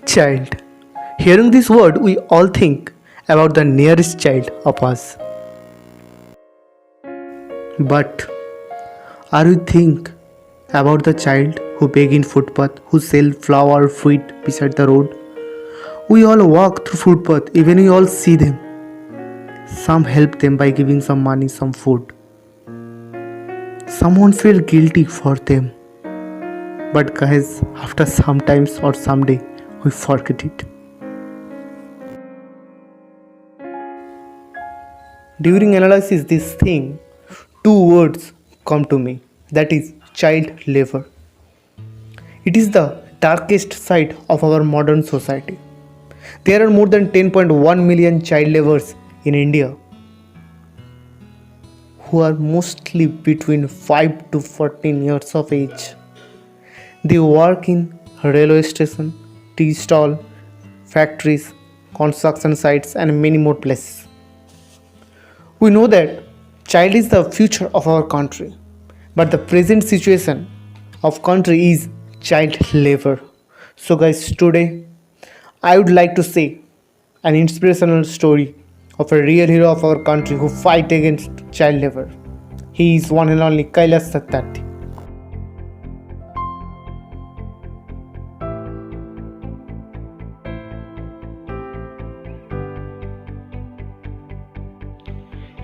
Child. Hearing this word, we all think about the nearest child of us. But are we think about the child who beg in footpath, who sell flower fruit beside the road? We all walk through footpath, even we all see them. Some help them by giving some money, some food. Someone feel guilty for them. But guys, after sometimes or someday, we forget it. During analysis this thing, two words come to me, that is child labor. It is the darkest side of our modern society. There are more than 10.1 million child laborers in India who are mostly between 5 to 14 years of age. They work in railway station, tea stall, factories, construction sites and many more places. We know that child is the future of our country, but the present situation of country is child labor. So guys, today I would like to say an inspirational story of a real hero of our country who fight against child labor. He is one and only Kailash Satyarthi.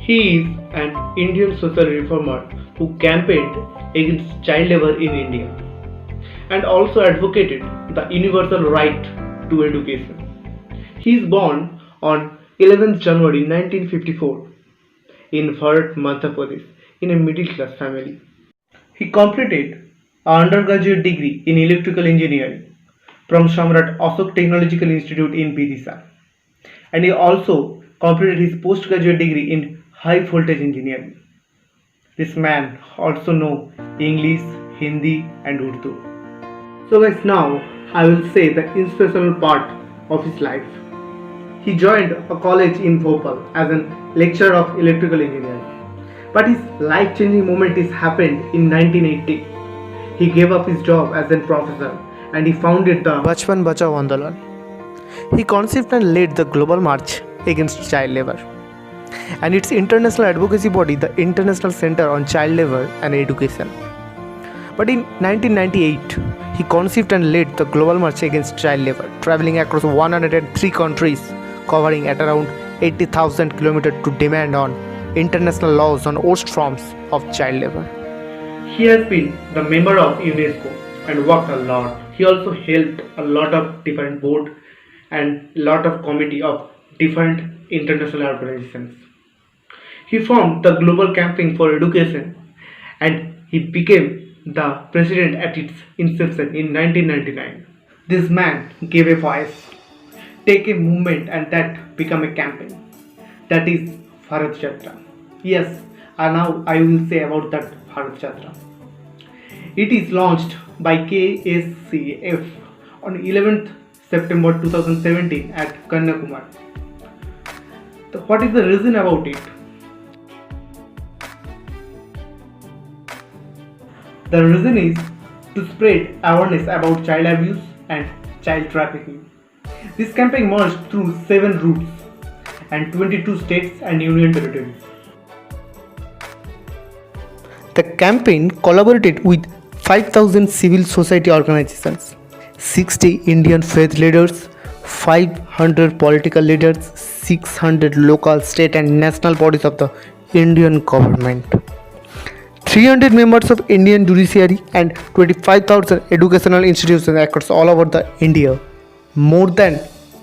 He is an Indian social reformer who campaigned against child labor in India and also advocated the universal right to education. He is born on 11th January 1954 in Bharat, Madhya Pradesh in a middle class family. He completed an undergraduate degree in electrical engineering from Samrat Ashok Technological Institute in Vidisha, and he also completed his postgraduate degree in high voltage engineering. This man also know English, Hindi and Urdu. So guys, now I will say the inspirational part of his life. He joined a college in Bhopal as a lecturer of electrical engineering. But his life-changing moment is happened in 1980. He gave up his job as a professor and he founded the Bachpan Bachao Andolan. He conceived and led the global march against child labor and its international advocacy body, the International Center on Child Labor and Education. But in 1998, he conceived and led the global march against child labor, traveling across 103 countries, covering at around 80,000 kilometers to demand on international laws on worst forms of child labor. He has been the member of UNESCO and worked a lot. He also helped a lot of different board and lot of committee of different international organizations. He formed the Global Campaign for Education and he became the president at its inception in 1999. This man gave a voice, take a movement and that become a campaign. That is Bharat Jatra. Yes, and now I will say about that Bharat Jatra. It is launched by KSCF on 11th September 2017 at Kanyakumari. What is the reason about it? The reason is to spread awareness about child abuse and child trafficking. This campaign marched through 7 routes and 22 states and union territories. The campaign collaborated with 5,000 civil society organizations, 60 Indian faith leaders, 500 political leaders, 600 local, state and national bodies of the Indian government, 300 members of Indian judiciary and 25,000 educational institutions across all over the India. More than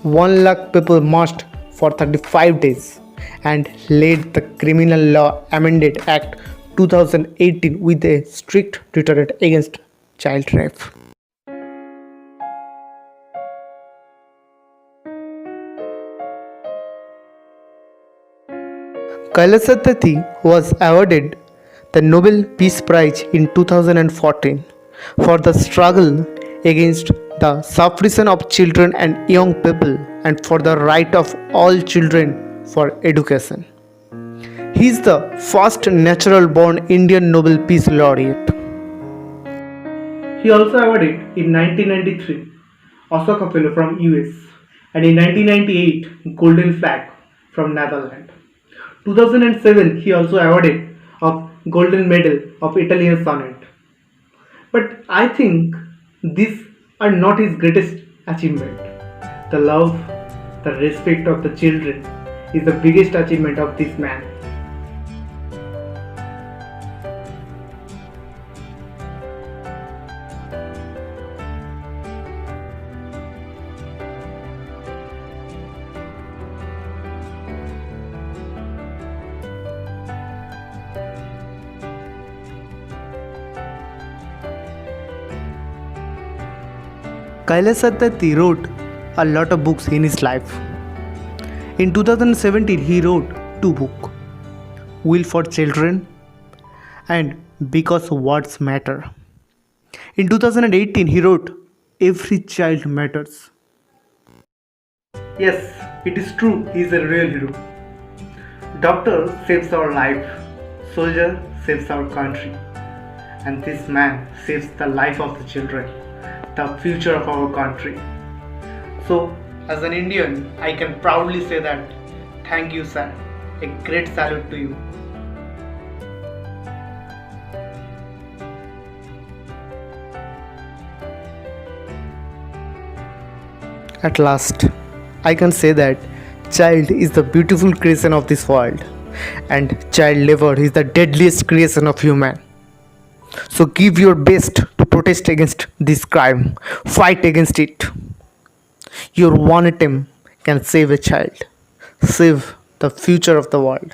1 lakh people marched for 35 days and led the Criminal Law Amendment Act 2018 with a strict deterrent against child rape. Kailash Satyarthi was awarded the Nobel Peace Prize in 2014 for the struggle against the suppression of children and young people and for the right of all children for education. He is the first natural born Indian Nobel Peace Laureate. He also awarded in 1993 Osaka Fellow from US, and in 1998 Golden Flag from Netherlands. 2007 he also awarded of Golden Medal of Italian Sonnet. But I think these are not his greatest achievement. The love, the respect of the children is the biggest achievement of this man. Kailash Satyarthi wrote a lot of books in his life. In 2017, he wrote two books, Will for Children and Because Words Matter. In 2018, he wrote Every Child Matters. Yes, it is true, he is a real hero. Doctor saves our life, soldier saves our country, and this man saves the life of the children, the future of our country. So, as an Indian, I can proudly say that thank you, sir. A great salute to you. At last, I can say that child is the beautiful creation of this world, and child labor is the deadliest creation of human. So give your best to protest against this crime. Fight against it. Your one attempt can save a child, save the future of the world.